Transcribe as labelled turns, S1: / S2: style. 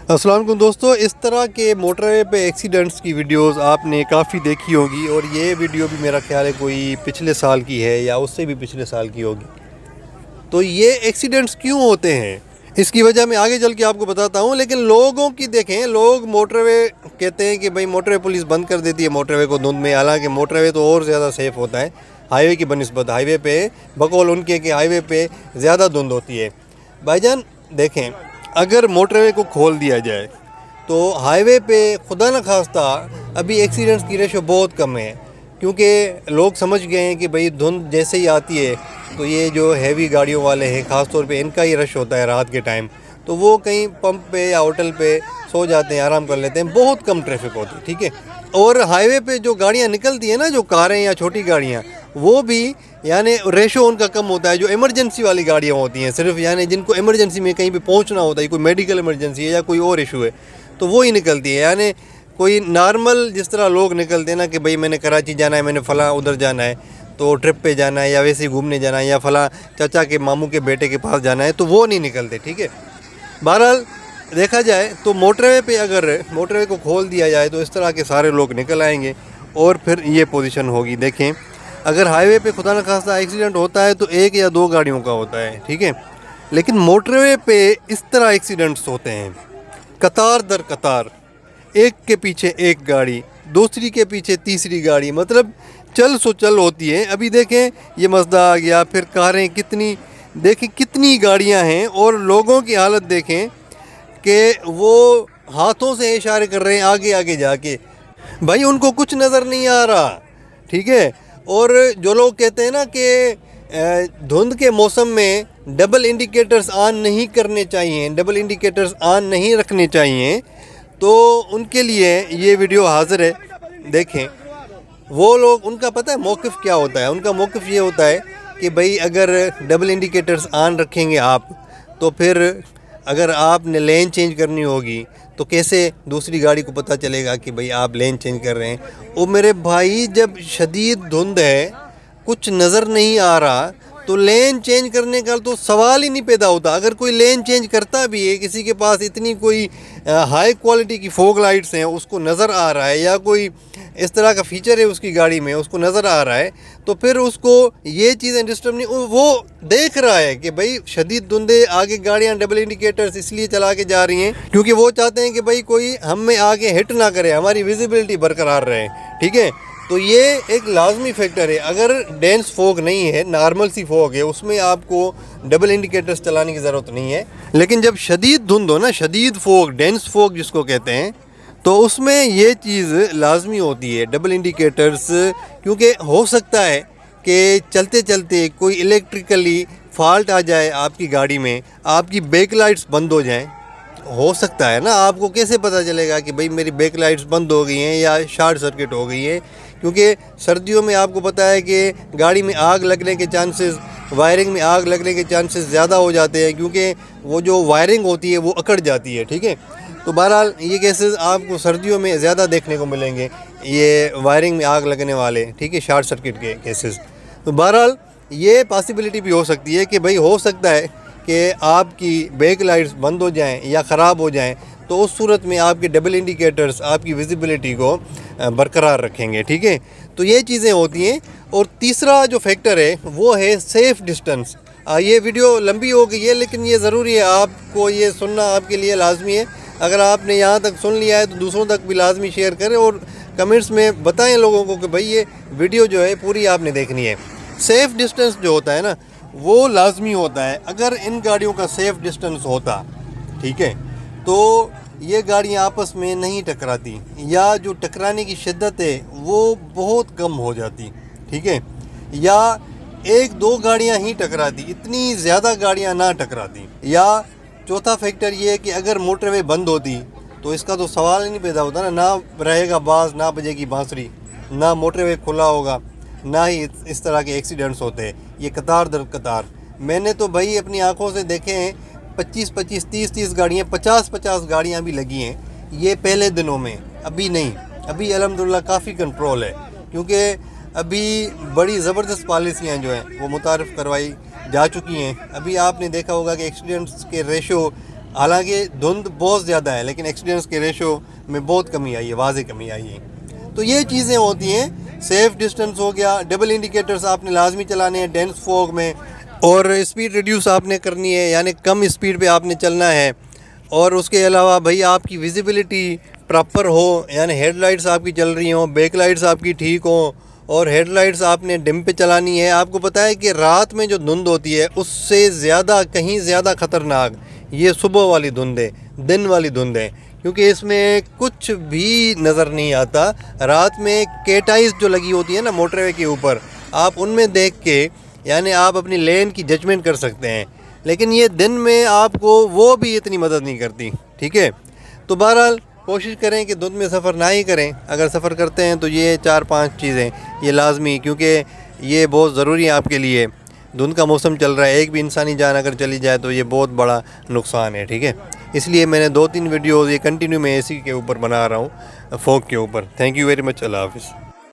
S1: السلام علیکم دوستو، اس طرح کے موٹر وے پہ ایکسیڈنٹس کی ویڈیوز آپ نے کافی دیکھی ہوگی، اور یہ ویڈیو بھی میرا خیال ہے کوئی پچھلے سال کی ہے یا اس سے بھی پچھلے سال کی ہوگی۔ تو یہ ایکسیڈنٹس کیوں ہوتے ہیں، اس کی وجہ میں آگے چل کے آپ کو بتاتا ہوں، لیکن لوگوں کی دیکھیں، لوگ موٹر وے کہتے ہیں کہ بھائی موٹر وے پولیس بند کر دیتی ہے موٹر وے کو دھند میں، حالانکہ موٹر وے تو اور زیادہ سیف ہوتا ہے ہائی وے کی بنسبت۔ ہائی وے پہ بقول ان کے کہ ہائی وے پہ زیادہ دھند ہوتی ہے۔ بھائی جان دیکھیں، اگر موٹر وے کو کھول دیا جائے تو ہائی وے پہ خدا نہ خواستہ ابھی ایکسیڈنٹس کی ریشو بہت کم ہے، کیونکہ لوگ سمجھ گئے ہیں کہ بھئی دھند جیسے ہی آتی ہے تو یہ جو ہیوی گاڑیوں والے ہیں خاص طور پہ ان کا ہی رش ہوتا ہے رات کے ٹائم، تو وہ کہیں پمپ پہ یا ہوٹل پہ سو جاتے ہیں، آرام کر لیتے ہیں، بہت کم ٹریفک ہوتی ہے، ٹھیک ہے۔ اور ہائی وے پہ جو گاڑیاں نکلتی ہیں نا، جو کاریں یا چھوٹی گاڑیاں، وہ بھی یعنی ریشو ان کا کم ہوتا ہے۔ جو ایمرجنسی والی گاڑیاں ہوتی ہیں صرف، یعنی جن کو ایمرجنسی میں کہیں پہ پہنچنا ہوتا ہے، کوئی میڈیکل ایمرجنسی ہے یا کوئی اور ایشو ہے، تو وہ ہی نکلتی ہے۔ یعنی کوئی نارمل جس طرح لوگ نکلتے ہیں نا کہ بھئی میں نے کراچی جانا ہے، میں نے فلاں ادھر جانا ہے، تو ٹرپ پہ جانا ہے یا ویسے ہی گھومنے جانا ہے، یا فلاں چچا کے ماموں کے بیٹے کے پاس جانا ہے، تو وہ نہیں نکلتے، ٹھیک ہے۔ بہرحال دیکھا جائے تو موٹر وے پہ اگر موٹر وے کو کھول دیا جائے تو اس طرح کے سارے لوگ نکل آئیں گے، اور پھر یہ پوزیشن ہوگی۔ دیکھیں، اگر ہائی وے پہ خدا نخواستہ ایکسیڈنٹ ہوتا ہے تو ایک یا دو گاڑیوں کا ہوتا ہے، ٹھیک ہے، لیکن موٹر وے پہ اس طرح ایکسیڈنٹس ہوتے ہیں قطار در قطار، ایک کے پیچھے ایک گاڑی، دوسری کے پیچھے تیسری گاڑی، مطلب چل سو چل ہوتی ہے۔ ابھی دیکھیں یہ مزدا آ گیا، پھر کاریں کتنی، دیکھیں کتنی گاڑیاں ہیں، اور لوگوں کی حالت دیکھیں کہ وہ ہاتھوں سے اشارے کر رہے ہیں آگے آگے جا کے، بھائی ان کو کچھ نظر نہیں آ رہا، ٹھیک ہے۔ اور جو لوگ کہتے ہیں نا کہ دھند کے موسم میں ڈبل انڈیکیٹرز آن نہیں کرنے چاہیے، ڈبل انڈیکیٹرز آن نہیں رکھنے چاہیے، تو ان کے لیے یہ ویڈیو حاضر ہے۔ دیکھیں وہ لوگ، ان کا پتہ ہے موقف کیا ہوتا ہے، ان کا موقف یہ ہوتا ہے کہ بھئی اگر ڈبل انڈیکیٹرز آن رکھیں گے آپ، تو پھر اگر آپ نے لین چینج کرنی ہوگی تو کیسے دوسری گاڑی کو پتہ چلے گا کہ بھئی آپ لین چینج کر رہے ہیں۔ او میرے بھائی، جب شدید دھند ہے، کچھ نظر نہیں آ رہا، تو لین چینج کرنے کا تو سوال ہی نہیں پیدا ہوتا۔ اگر کوئی لین چینج کرتا بھی ہے، کسی کے پاس اتنی کوئی ہائی کوالٹی کی فوگ لائٹس ہیں، اس کو نظر آ رہا ہے، یا کوئی اس طرح کا فیچر ہے اس کی گاڑی میں، اس کو نظر آ رہا ہے، تو پھر اس کو یہ چیزیں ڈسٹرب نہیں، وہ دیکھ رہا ہے کہ بھئی شدید دھندے، آگے گاڑیاں ڈبل انڈیکیٹرز اس لیے چلا کے جا رہی ہیں کیونکہ وہ چاہتے ہیں کہ بھئی کوئی ہم میں آگے ہٹ نہ کرے، ہماری ویزیبلٹی برقرار رہے، ٹھیک ہے۔ تو یہ ایک لازمی فیکٹر ہے۔ اگر ڈینس فوگ نہیں ہے، نارمل سی فوگ ہے، اس میں آپ کو ڈبل انڈیکیٹرز چلانے کی ضرورت نہیں ہے، لیکن جب شدید دھند ہو نا، شدید فوگ، ڈینس فوگ جس کو کہتے ہیں، تو اس میں یہ چیز لازمی ہوتی ہے، ڈبل انڈیکیٹرز، کیونکہ ہو سکتا ہے کہ چلتے چلتے کوئی الیکٹریکلی فالٹ آ جائے آپ کی گاڑی میں، آپ کی بیک لائٹس بند ہو جائیں، ہو سکتا ہے نا۔ آپ کو کیسے پتہ چلے گا کہ بھئی میری بیک لائٹس بند ہو گئی ہیں یا شارٹ سرکٹ ہو گئی ہے، کیونکہ سردیوں میں آپ کو پتہ ہے کہ گاڑی میں آگ لگنے کے چانسز، وائرنگ میں آگ لگنے کے چانسز زیادہ ہو جاتے ہیں، کیونکہ وہ جو وائرنگ ہوتی ہے وہ اکڑ جاتی ہے، ٹھیک ہے۔ تو بہرحال یہ کیسز آپ کو سردیوں میں زیادہ دیکھنے کو ملیں گے، یہ وائرنگ میں آگ لگنے والے، ٹھیک ہے، شارٹ سرکٹ کے کیسز۔ تو بہرحال یہ پاسبلٹی بھی ہو سکتی ہے کہ بھئی ہو سکتا ہے کہ آپ کی بیک لائٹس بند ہو جائیں یا خراب ہو جائیں، تو اس صورت میں آپ کے ڈبل انڈیکیٹرز آپ کی ویزیبلٹی کو برقرار رکھیں گے، ٹھیک ہے۔ تو یہ چیزیں ہوتی ہیں۔ اور تیسرا جو فیکٹر ہے وہ ہے سیف ڈسٹنس۔ یہ ویڈیو لمبی ہو گئی ہے، لیکن یہ ضروری ہے، آپ کو یہ سننا آپ کے لیے لازمی ہے۔ اگر آپ نے یہاں تک سن لیا ہے تو دوسروں تک بھی لازمی شیئر کریں، اور کمنٹس میں بتائیں لوگوں کو کہ بھئی یہ ویڈیو جو ہے پوری آپ نے دیکھنی ہے۔ سیف ڈسٹنس جو ہوتا ہے نا، وہ لازمی ہوتا ہے۔ اگر ان گاڑیوں کا سیف ڈسٹنس ہوتا، ٹھیک ہے، تو یہ گاڑیاں آپس میں نہیں ٹکراتی، یا جو ٹکرانے کی شدت ہے وہ بہت کم ہو جاتی، ٹھیک ہے، یا ایک دو گاڑیاں ہی ٹکراتی، اتنی زیادہ گاڑیاں نہ ٹکراتی۔ یا چوتھا فیکٹر یہ ہے کہ اگر موٹر وے بند ہوتی تو اس کا تو سوال ہی نہیں پیدا ہوتا نا، نہ رہے گا باز، نہ بجے گی بانسری، نہ موٹر وے کھلا ہوگا، نہ ہی اس طرح کے ایکسیڈنٹس ہوتے ہیں۔ یہ قطار در قطار، میں نے تو بھائی اپنی آنکھوں سے دیکھے ہیں، 25 30 گاڑیاں، 50 گاڑیاں بھی لگی ہیں یہ پہلے دنوں میں، ابھی نہیں، ابھی الحمدللہ کافی کنٹرول ہے، کیونکہ ابھی بڑی زبردست پالیسیاں جو ہیں وہ متعارف کروائی جا چکی ہیں۔ ابھی آپ نے دیکھا ہوگا کہ ایکسیڈنٹس کے ریشو حالانکہ دھند بہت زیادہ ہے لیکن ایکسیڈنٹس کے ریشو میں بہت کمی آئی ہے، واضح کمی آئی ہے۔ تو یہ چیزیں ہوتی ہیں۔ سیف ڈسٹنس ہو گیا، ڈبل انڈیکیٹرز آپ نے لازمی چلانے ہیں ڈینس فوگ میں، اور اسپیڈ ریڈیوس آپ نے کرنی ہے، یعنی کم اسپیڈ پہ آپ نے چلنا ہے۔ اور اس کے علاوہ بھائی آپ کی ویزیبلٹی پراپر ہو، یعنی ہیڈ لائٹس آپ کی چل رہی ہوں، بیک لائٹس آپ کی ٹھیک ہوں، اور ہیڈ لائٹس آپ نے ڈم پہ چلانی ہے۔ آپ کو پتہ ہے کہ رات میں جو دھند ہوتی ہے اس سے زیادہ، کہیں زیادہ خطرناک یہ صبح والی دھند ہے، دن والی دھند ہے، کیونکہ اس میں کچھ بھی نظر نہیں آتا۔ رات میں کیٹ آئیز جو لگی ہوتی ہے نا موٹر وے کے اوپر، آپ ان میں دیکھ کے یعنی آپ اپنی لین کی ججمنٹ کر سکتے ہیں، لیکن یہ دن میں آپ کو وہ بھی اتنی مدد نہیں کرتی، ٹھیک ہے۔ تو بہرحال کوشش کریں کہ دھند میں سفر نہ ہی کریں، اگر سفر کرتے ہیں تو یہ 4-5 چیزیں یہ لازمی، کیونکہ یہ بہت ضروری ہے آپ کے لیے۔ دھند کا موسم چل رہا ہے، ایک بھی انسانی جان اگر چلی جائے تو یہ بہت بڑا نقصان ہے، ٹھیک ہے۔ اس لیے میں نے 2-3 ویڈیوز یہ کنٹینیو میں اسی کے اوپر بنا رہا ہوں، فوگ کے اوپر۔ تھینک یو ویری مچ، اللہ حافظ۔